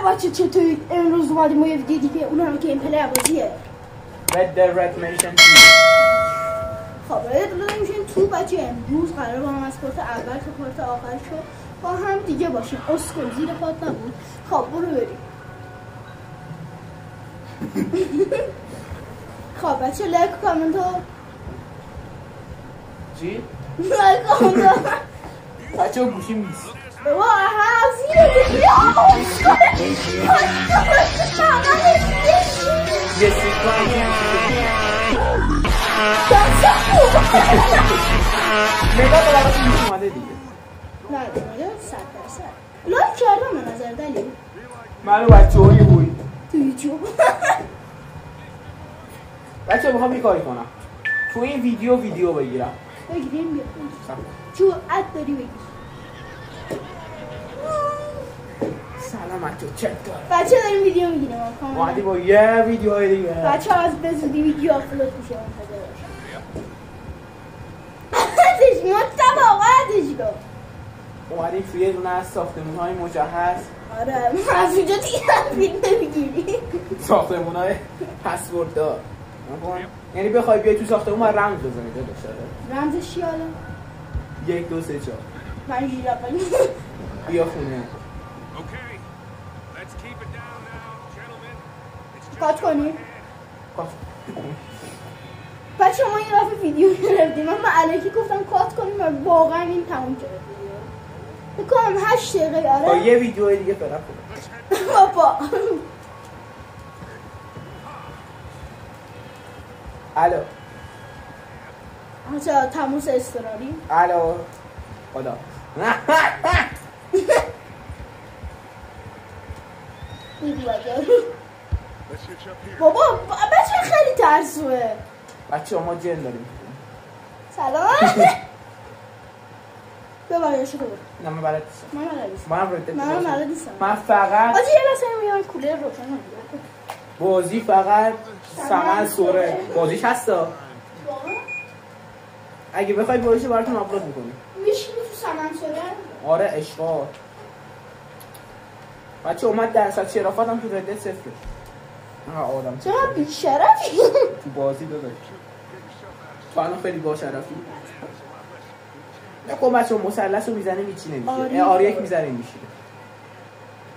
بچه چطوری؟ امروز اومدیم ما یه ویدیو دیگه اونم گیم پلی بازیه Red Dead Redemption 2. خب Red Dead Redemption 2 بچه امروز قراره با هم از پارت اول تا پارت آخر شد با هم دیگه باشیم. اسکل زیر پات نبود. خب برو بریم. خب بچه لایک و کامنت ها چی؟ لایک و کامنت ها بچه گوشیم نیست بابا زیر دیگه نگاه تو برای چیز اومده دیگه نه 100% لایک کردم به نظر دلیل منو بچه هایی بوی تو یوتیوب بچه میخوام یه کاری کنم تو این ویدیو بگیرم بگیریم بیا چون اد داری بگیر سلامت تو چک داره بچه داریم ویدیو میگیریم اومدی با یه ویدیوهای دیگه بچه از بزودی ویدیو آپلود میشه منتظر باشم مطبع قدش کن اومدیم توی یه دونه از ساختمون‌های مجهز آره از اونجا دیگه فیلم نمیگیری ساختمون‌های پسورد دار یعنی بخوای بیای تو ساختمون باید رمز بزنی داشته رمزش چی حالا؟ 1 2 3 4 من جیرا بیا خونه کات کنیم بچه ما این رفت ویدیو گرفتیم من علیکی گفتم کات کنیم و واقعا این تموم شد بکنم 8 دقیقه آره با یه ویدیو دیگه فرق بابا الو بچه تموس استراری الو خدا بابا بچه خیلی ترسوه بچه ما جن داریم سلام ببایش رو نه من بلد نیستم من بلد نیستم من فقط آجی یه لحظه میام کولر روشن بازی فقط سمن سوره بازیش هستا اگه بخوای بازیشو براتون آپلود میکنیم میشینی تو سمن سوره آره اشغال بچه اومد درصد شرافت هم تو رده صفره آدم چرا بیشرفی تو بازی داداش تو الان خیلی با شرفی نکن بچه مثلث رو میزنه هیچی نمیشه آر1 میزنه میشه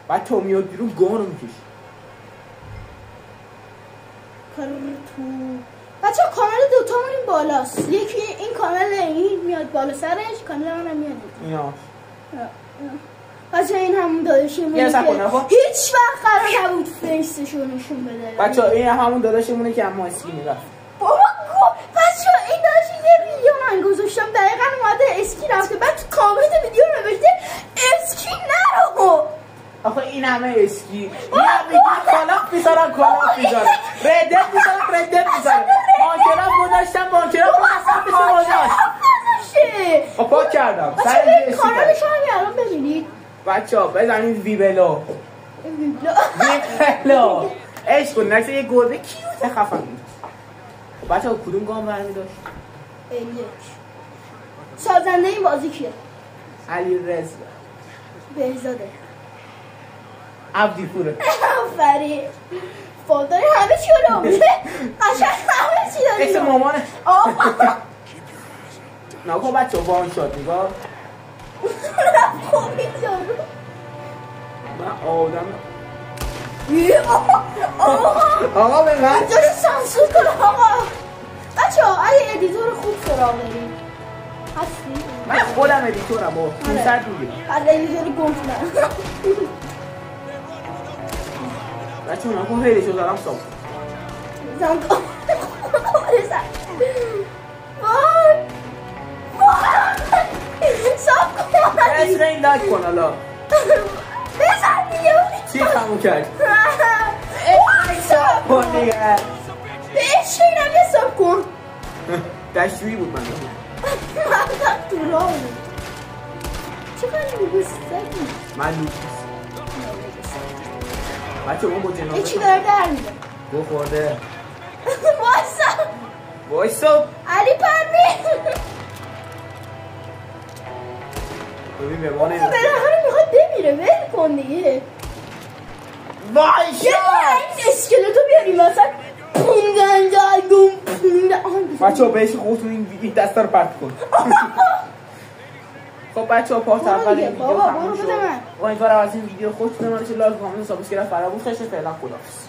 بعد تو میاد بیرون گان رو میکشی بچه کانال دوتامون این بالاست یکی این کانال این میاد بالا سرش کانال من هم میاد اینا بچه این همون داداشمونه که هیچ وقت قرار نبود فیسشو نشون بده بچه این همون داداشمونه که اما اسکینی رفت بابا بچه این داشت یه ویدیو من گذاشتم دقیقا اومده اسکی رفته بعد تو کامنت ویدیو نوشته اسکی نرو آخه این همه اسکی این هم میگه کالاف میذارم ردت میذارم مانکراف گذاشتم پیش پاک کردم بچه کانالش هم الان ببینید بچه ها بزنید ویبلو عشق کن نکسه یه گربه کیوت خفن بود بچه ها کدوم گام برمی داشت؟ یک سازنده این بازی کیه؟ علی رزا بهزاده عبدی پوره آفرین فالداری همه چی رو میده قشنگ همه چی داری اسم مامانه نکن بچه ها وان شد نگاه خوبی جارو من آدم آقا به من جاش سانسور کن آقا بچه ها اگه ادیتور خوب سراغ داریم هستی؟ من خودم ادیتورم با 500 میگیرم از ادیتور گفتم بچه ها نکن خیلی شد دارم صاف زن کن صاف کن اسم این لایک کن حالا بزن دیگه چی خمون کرد؟ صاف کن دیگه بهش اینم یه صاف کن دشتویی بود من تو راه بود چقدر میگوستگی من لوکیست بچه اون با جنازه چی داره در میده گو خورده وایسا علی پروین ببین به ما بالاخره میخواد بمیره ول کن دیگه وایشا این اسکلتو بیاریم مثلا پوندن دلگم پوندن. بچه ها بهش خودتون این دسته رو پرت کن. خب بچه ها پارت اول این ویدیو تموم شد. امیدوارم از این ویدیو خوشتون اومده باشه. لایک کامنت سابسکرایب فراموش نشه. فعلا خداحافظ.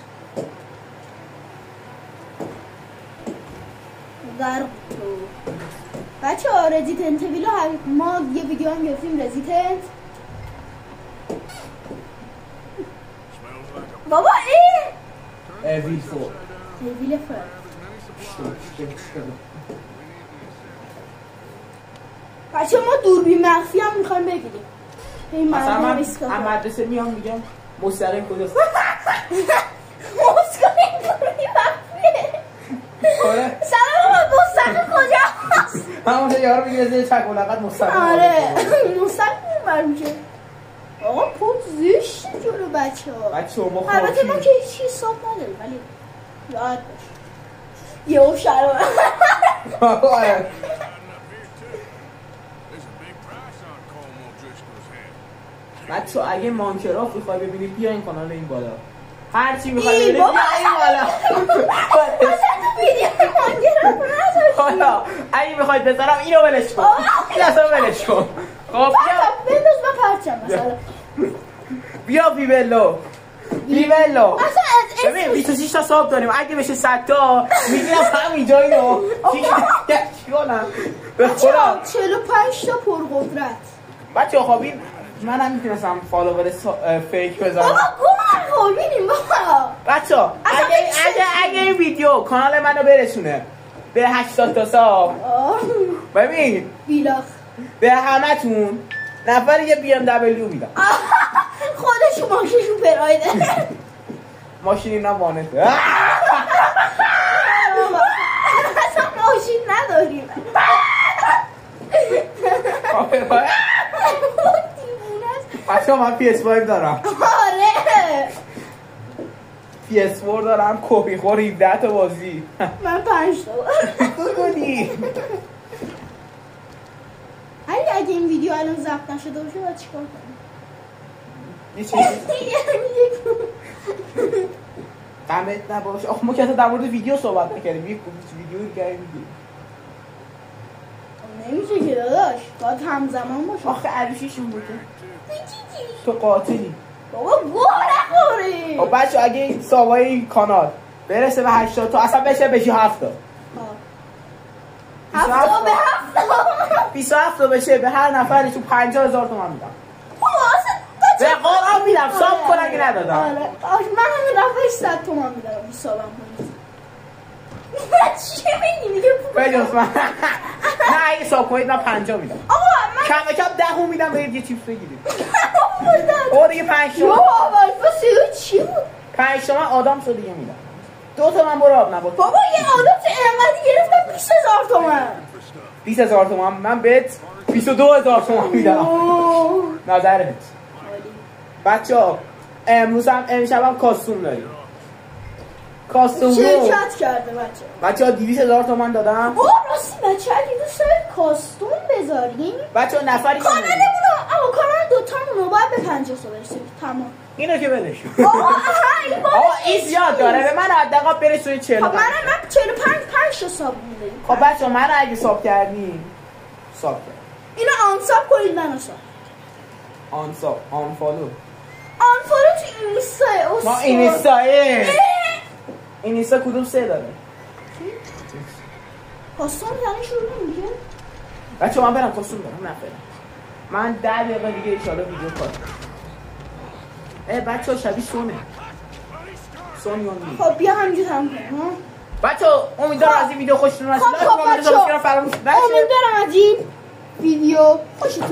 بچه ها رزیدنت ویلو ما یه ویدیو هم گرفتیم رزیدنت. بابا ویل فور ویل فور بچه ما دوربین مخفی هم میخوایم بگیریم. مثلا من مدرسه میام میگم مستقیم کجاست؟ مستقیم دوربین مخفیه. سلام مستقیم کجاست؟ همونجا یارو میگه زیر چک ملاقات مستقیم. آره مستقیم برمیشه. آقا پوت زشته جلو بچه ها. بچه ها ما خواهیم البته ما که هیچ چیز صاف نداریم ولی راحت باش. یه او شرمه. بچه ها اگه مانکرافت میخوای ببینی بیا این کانال این بالا. هرچی میخوای ببینی بیا این بالا. اصلا تو ویدیو مانکرافت نذاشتی. حالا اگه میخواید بذارم اینو ولش کن. این اصلا ولش کن. خب بیا بنداز من پرچم مثلا. بیا بیبلو بیبلو ببین 26 تا ساب داریم. اگه بشه 100 تا میگیرم همینجا اینو چی کنم به خدا 45 تا پرقدرت. بچه ها خب این من هم میتونستم فالوور فیک بذارم. بابا گوه ببینیم بابا. بچه ها اگه این ویدیو کانال منو برسونه به 80 تا ساب ببین بیلاخ به همتون نفر یه BMW میدم. خودشون ماشینشون پرایده. ماشین اینا وانته. اصلا ماشین نداریم. بچه من PS5 دارم. آره PS4 دارم کپی خور 17 تا بازی. من 5 تا بگونی اگه این ویدیو الان ضبط نشده باشه باید چیکار کنیم؟ یه چیزی قمت نباشه. آخه ما که در مورد ویدیو صحبت نکردیم. یک ویدیو دیگه میگیم نمیشه که داداش باید همزمان باشه. آخه عروشیشون بوده تو قاتلی. بابا گوه نخوری. خب بچه اگه این سابای این کانال برسه به 80 تا اصلا بشه 7 تا 27 تا بشه به هر نفری تو 50,000 تومان میدم. به قرآن میدم. ساب کنم که ندادم. آره من همین نفرش 100 تومان میدم. سابم کنید چی میگی؟ میگه بجاز من نه اگه ساب کنید من 50 میدم. آقا من کم 10 میدم برید یه چیپس بگیرید. او دیگه 5 تومن. چی بود؟ 5 تومن آدم شو دیگه میدم. 2 تومن برو آب نبات. بابا یه آدم چه انقدی گرفتم 20,000 تومن. 20,000 تومن من بهت 22,000 تومن میدم. نظرت بچه ها امروز هم امشب هم کاستوم داریم. کاستوم رو شرکت کرده بچه ها 200,000 تومن دادم. راستی بچه اگه دوست دارید کاستوم بذاریم بچه ها نفری کانالمون کانال دوتامون رو باید به 50 تا برسیم. تمام اینو که بدش. آقا این زیاد داره. به من حداقل برسونید 40. خب من 45 تا ساب مونده. خب بچه ها من اگه ساب کردیم ساب کرد اینو آنساب کنید. منو ساب آنساب آنفالو تو اینستا. ما اینستا کدوم 3 داره؟ کاستوم یعنی شروع نمیشه؟ بچه من برم کاستوم دارم نفرم. من 10 دقیقه دیگه ایشالا ویدیو کار. بچه ها شبیه سونیون. خب بیا همینجا تمام کنیم. بچه ها امیدوارم از این ویدیو خوشتون اومد. امیدوارم از این ویدیو خوشتون